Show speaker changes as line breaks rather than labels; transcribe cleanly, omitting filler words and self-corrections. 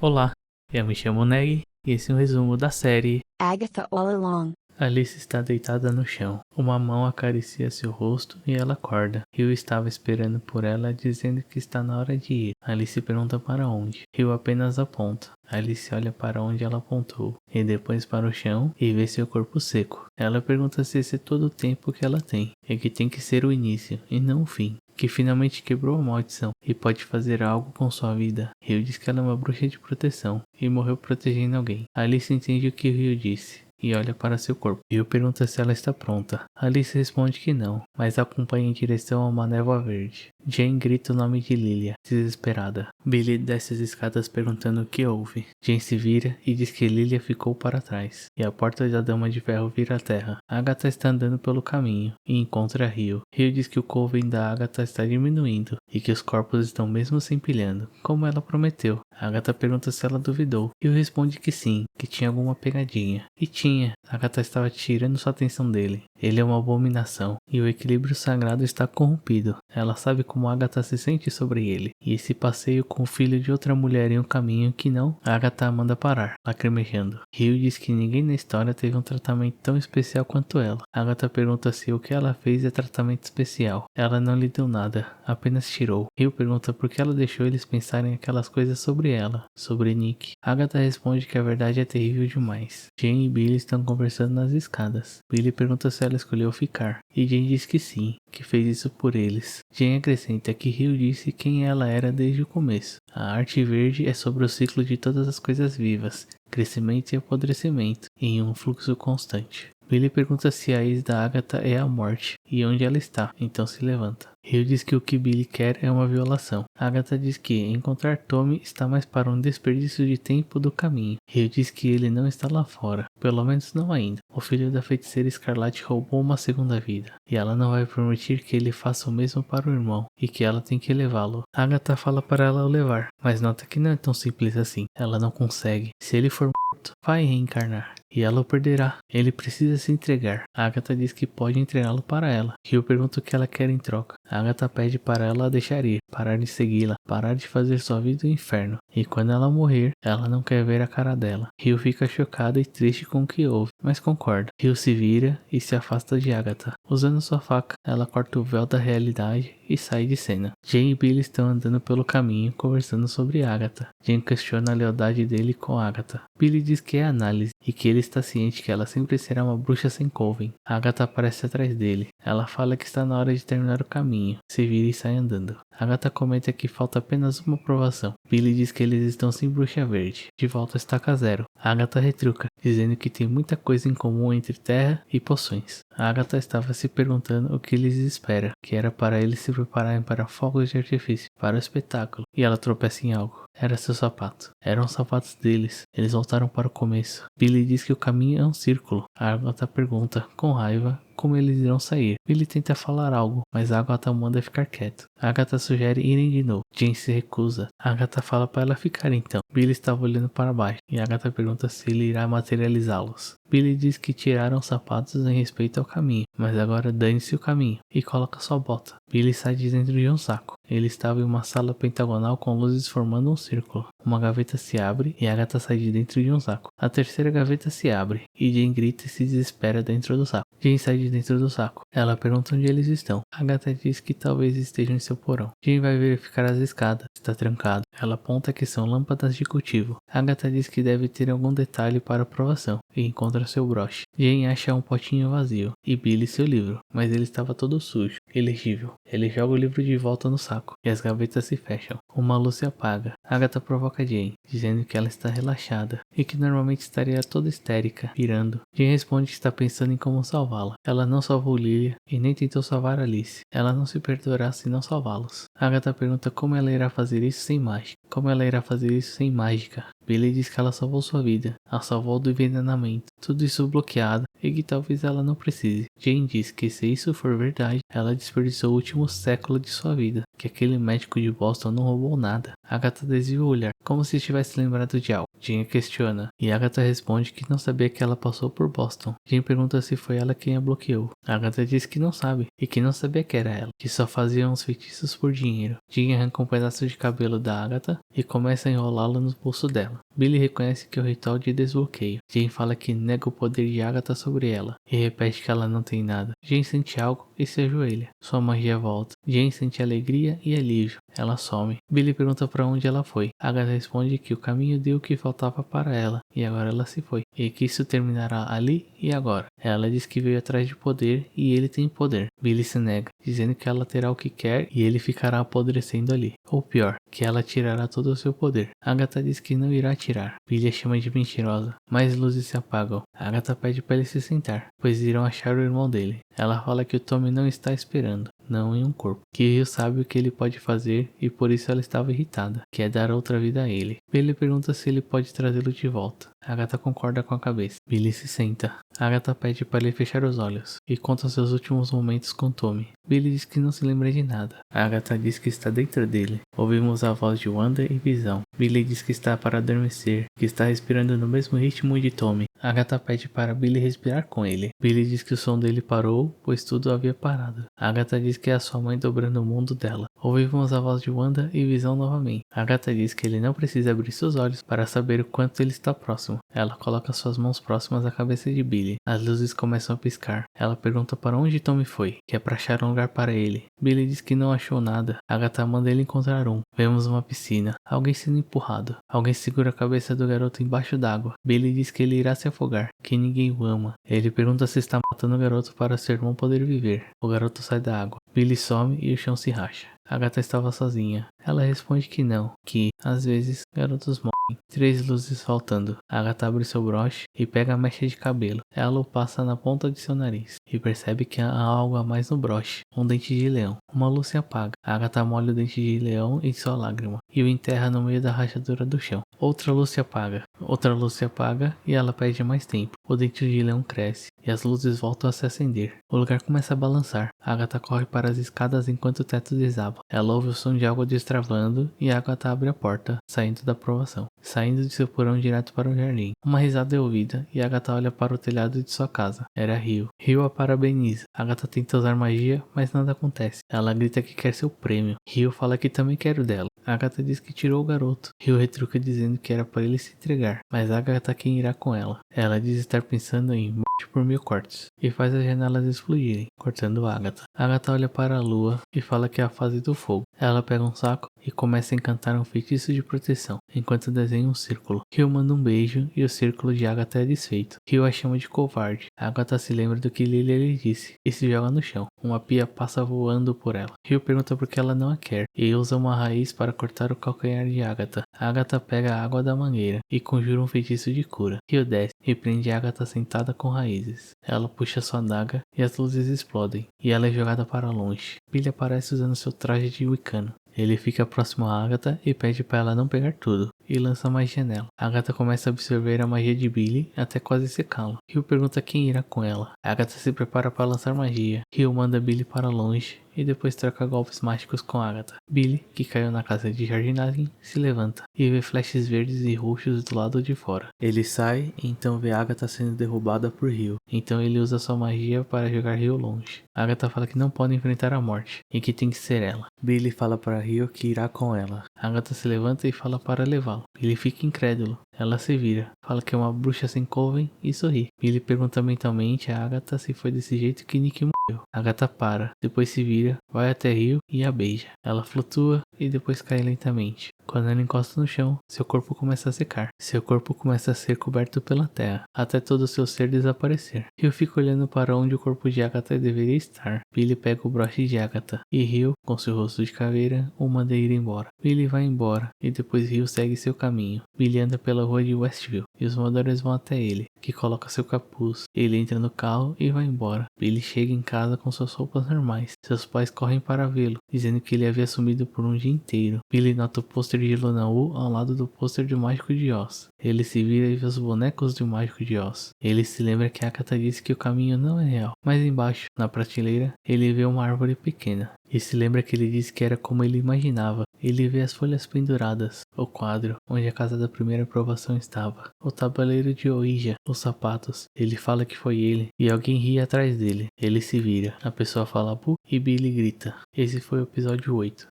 Olá, eu me chamo Neg e esse é um resumo da série
Agatha All Along.
Alice está deitada no chão. Uma mão acaricia seu rosto e ela acorda. Rio estava esperando por ela, dizendo que está na hora de ir. Alice pergunta para onde. Rio apenas aponta. Alice olha para onde ela apontou e depois para o chão e vê seu corpo seco. Ela pergunta se esse é todo o tempo que ela tem e que tem que ser o início e não o fim. Que finalmente quebrou a maldição e pode fazer algo com sua vida. Rio diz que ela é uma bruxa de proteção e morreu protegendo alguém. Alice entende o que Rio disse e olha para seu corpo. Rio pergunta se ela está pronta. Alice responde que não, mas acompanha em direção a uma névoa verde. Jane grita o nome de Lilia, desesperada. Billy desce as escadas perguntando o que houve. Jane se vira e diz que Lilia ficou para trás, e a porta da Dama de Ferro vira a terra. Agatha está andando pelo caminho e encontra Rio. Rio diz que o coven da Agatha está diminuindo e que os corpos estão mesmo se empilhando, como ela prometeu. Agatha pergunta se ela duvidou. Rio responde que sim, que tinha alguma pegadinha. E tinha. Agatha estava tirando sua atenção dele. Ele é uma abominação e o equilíbrio sagrado está corrompido. Ela sabe como Agatha se sente sobre ele. E esse passeio com o filho de outra mulher em um caminho que não, Agatha a manda parar, lacrimejando. Rio diz que ninguém na história teve um tratamento tão especial quanto ela. Agatha pergunta se o que ela fez é tratamento especial. Ela não lhe deu nada, apenas tirou. Rio pergunta por que ela deixou eles pensarem aquelas coisas sobre ela, sobre Nick. Agatha responde que a verdade é terrível demais. Jane e Billy estão conversando nas escadas. Billy pergunta se ela escolheu ficar, e Jane diz que sim, que fez isso por eles. Jane acrescenta que Rio disse quem ela era desde o começo. A arte verde é sobre o ciclo de todas as coisas vivas, crescimento e apodrecimento, em um fluxo constante. Billy pergunta se a ex da Agatha é a morte e onde ela está, então se levanta. Rio diz que o que Billy quer é uma violação. Agatha diz que encontrar Tommy está mais para um desperdício de tempo do caminho. Rio diz que ele não está lá fora, pelo menos não ainda. O filho da feiticeira Escarlate roubou uma segunda vida, e ela não vai permitir que ele faça o mesmo para o irmão, e que ela tem que levá-lo. Agatha fala para ela o levar, mas nota que não é tão simples assim. Ela não consegue. Se ele for morto, vai reencarnar. E ela o perderá. Ele precisa se entregar. Agatha diz que pode entregá-lo para ela. Rio pergunta o que ela quer em troca. Agatha pede para ela deixar ir, parar de segui-la, parar de fazer sua vida um inferno. E quando ela morrer, ela não quer ver a cara dela. Rio fica chocada e triste com o que houve, mas concorda. Rio se vira e se afasta de Agatha. Usando sua faca, ela corta o véu da realidade e sai de cena. Jane e Billy estão andando pelo caminho, conversando sobre Agatha. Jane questiona a lealdade dele com Agatha. Billy diz que é análise e que ele está ciente que ela sempre será uma bruxa sem coven. Agatha aparece atrás dele. Ela fala que está na hora de terminar o caminho. Se vira e sai andando. Agatha comenta que falta apenas uma provação. Billy diz que eles estão sem bruxa verde. De volta à estaca zero. Agatha retruca, dizendo que tem muita coisa em comum entre terra e poções. Agatha estava se perguntando o que lhes espera, que era para eles se prepararem para fogos de artifício, para o espetáculo, e ela tropeça em algo. Era seu sapato. Eram os sapatos deles. Eles voltaram para o começo. Billy diz que o caminho é um círculo. Agatha pergunta, com raiva, como eles irão sair. Billy tenta falar algo, mas Agatha manda ficar quieto. Agatha sugere irem de novo. Jane se recusa. Agatha fala para ela ficar então. Billy estava olhando para baixo, e Agatha pergunta se ele irá materializá-los. Billy diz que tiraram os sapatos em respeito ao caminho, mas agora dane-se o caminho, e coloca sua bota. Billy sai de dentro de um saco. Ele estava em uma sala pentagonal com luzes formando um círculo. Uma gaveta se abre e Agatha sai de dentro de um saco. A terceira gaveta se abre e Jane grita e se desespera dentro do saco. Jane sai de dentro do saco. Ela pergunta onde eles estão. Agatha diz que talvez estejam em seu porão. Jane vai verificar as escadas. Está trancado. Ela aponta que são lâmpadas de cultivo. Agatha diz que deve ter algum detalhe para aprovação e encontra seu broche. Jane acha um potinho vazio e Billy seu livro, mas ele estava todo sujo, ilegível. Ele joga o livro de volta no saco e as gavetas se fecham. Uma luz se apaga. Agatha provoca Jane, dizendo que ela está relaxada e que normalmente estaria toda histérica, pirando. Jane responde que está pensando em como salvá-la. Ela não salvou Lilia e nem tentou salvar Alice. Ela não se perdoará se não salvá-los. Agatha pergunta como ela irá fazer isso sem mágica. Como ela irá fazer isso sem mágica? Billy diz que ela salvou sua vida. A salvou do envenenamento. Tudo isso bloqueado e que talvez ela não precise. Jane diz que se isso for verdade, ela desperdiçou o último século de sua vida. Que aquele médico de Boston não roubou nada. Agatha desvia o olhar, como se tivesse lembrado de algo. Jean questiona, e Agatha responde que não sabia que ela passou por Boston. Jean pergunta se foi ela quem a bloqueou. Agatha diz que não sabe, e que não sabia que era ela, que só fazia uns feitiços por dinheiro. Jean arranca um pedaço de cabelo da Agatha e começa a enrolá-lo no pulso dela. Billy reconhece que é o ritual de desbloqueio. Jean fala que nega o poder de Agatha sobre ela, e repete que ela não tem nada. Jean sente algo e se ajoelha. Sua magia volta. Jean sente alegria e alívio. Ela some. Billy pergunta para onde ela foi. Agatha responde que o caminho deu o que faltava para ela, e agora ela se foi, e que isso terminará ali e agora. Ela diz que veio atrás de poder e ele tem poder. Billy se nega, dizendo que ela terá o que quer e ele ficará apodrecendo ali. Ou pior, que ela tirará todo o seu poder. Agatha diz que não irá tirar. Billy a chama de mentirosa. Mais luzes se apagam. Agatha pede para ele se sentar, pois irão achar o irmão dele. Ela fala que o Tommy não está esperando, não em um corpo. Que Rio sabe o que ele pode fazer e por isso ela estava irritada, que é dar outra vida a ele. Billy pergunta se ele pode trazê-lo de volta. Agatha concorda com a cabeça. Billy se senta. Agatha pede para ele fechar os olhos e conta seus últimos momentos com Tommy. Billy diz que não se lembra de nada. Agatha diz que está dentro dele. Ouvimos a voz de Wanda e Visão. Billy diz que está para adormecer, que está respirando no mesmo ritmo de Tommy. Agatha pede para Billy respirar com ele. Billy diz que o som dele parou, pois tudo havia parado. Agatha diz que é a sua mãe dobrando o mundo dela. Ouvimos a voz de Wanda e Visão novamente. Agatha diz que ele não precisa abrir seus olhos para saber o quanto ele está próximo. Ela coloca suas mãos próximas à cabeça de Billy. As luzes começam a piscar. Ela pergunta para onde Tommy foi, que é para achar um lugar para ele. Billy diz que não achou nada. Agatha manda ele encontrar um. Vemos uma piscina. Alguém sendo empurrado. Alguém segura a cabeça do garoto embaixo d'água. Billy diz que ele irá se afogar, que ninguém o ama. Ele pergunta se está matando o garoto para seu irmão poder viver. O garoto sai da água. Billy some e o chão se racha. Agatha estava sozinha. Ela responde que não, que, às vezes, garotos morrem. 3 luzes faltando. Agatha abre seu broche e pega a mecha de cabelo. Ela o passa na ponta de seu nariz e percebe que há algo a mais no broche. Um dente de leão. Uma luz se apaga. Agatha molha o dente de leão em sua lágrima e o enterra no meio da rachadura do chão. Outra luz se apaga. Outra luz se apaga e ela pede mais tempo. O dente de leão cresce e as luzes voltam a se acender. O lugar começa a balançar. Agatha corre para as escadas enquanto o teto desaba. Ela ouve o som de água destravando e Agatha abre a porta, saindo da provação. Saindo de seu porão direto para o jardim. Uma risada é ouvida e Agatha olha para o telhado de sua casa. Era Rio. Rio a parabeniza. Agatha tenta usar magia, mas nada acontece. Ela grita que quer seu prêmio. Rio fala que também quer o dela. Agatha diz que tirou o garoto. Rio retruca dizendo que era para ele se entregar, mas Agatha quem irá com ela. Ela diz estar pensando em morte por 1000 cortes e faz as janelas explodirem, cortando Agatha. Agatha olha para a lua e fala que é a fase do fogo. Ela pega um saco e começa a encantar um feitiço de proteção, enquanto desenha um círculo. Rio manda um beijo e o círculo de Agatha é desfeito. Rio a chama de covarde. Agatha se lembra do que Lily lhe disse e se joga no chão. Uma pia passa voando por ela. Rio pergunta por que ela não a quer e usa uma raiz para cortar o calcanhar de Agatha. Agatha pega a água da mangueira e conjura um feitiço de cura. Rio desce e prende Agatha sentada com raízes. Ela puxa sua adaga e as luzes explodem e ela é jogada para longe. Billy aparece usando seu traje de wicano. Ele fica próximo a Agatha e pede para ela não pegar tudo, e lança magia nela. Agatha começa a absorver a magia de Billy até quase secá-lo. Rio pergunta quem irá com ela. Agatha se prepara para lançar magia. Rio manda Billy para longe e depois troca golpes mágicos com Agatha. Billy, que caiu na casa de jardinagem, se levanta e vê flashes verdes e roxos do lado de fora. Ele sai e então vê Agatha sendo derrubada por Rio. Então ele usa sua magia para jogar Rio longe. Agatha fala que não pode enfrentar a morte e que tem que ser ela. Billy fala para Rio que irá com ela. Agatha se levanta e fala para levá-lo. Billy fica incrédulo. Ela se vira, fala que é uma bruxa sem coven e sorri. Billy pergunta mentalmente a Agatha se foi desse jeito que Nick morreu. Agatha para, depois se vira, vai até Rio e a beija. Ela flutua e depois cai lentamente. Quando ela encosta no chão, seu corpo começa a secar. Seu corpo começa a ser coberto pela terra, até todo o seu ser desaparecer. Rio fica olhando para onde o corpo de Agatha deveria estar. Billy pega o broche de Agatha e Rio, com seu rosto de caveira, o manda ir embora. Billy vai embora e depois Rio segue seu caminho. Billy anda pela rua de Westview e os moradores vão até ele, que coloca seu capuz. Ele entra no carro e vai embora. Billy chega em casa com suas roupas normais. Seus pais correm para vê-lo, dizendo que ele havia sumido por um dia inteiro. Billy nota o pôster de Lonaú ao lado do pôster do Mágico de Oz. Ele se vira e vê os bonecos do Mágico de Oz. Ele se lembra que Agatha disse que o caminho não é real. Mais embaixo, na prateleira, ele vê uma árvore pequena. e se lembra que ele disse que era como ele imaginava. Ele vê as folhas penduradas, o quadro onde a casa da primeira aprovação estava, o tabuleiro de Ouija, os sapatos. Ele fala que foi ele e alguém ri atrás dele. Ele se vira, a pessoa fala bu e Billy grita. Esse foi o episódio 8.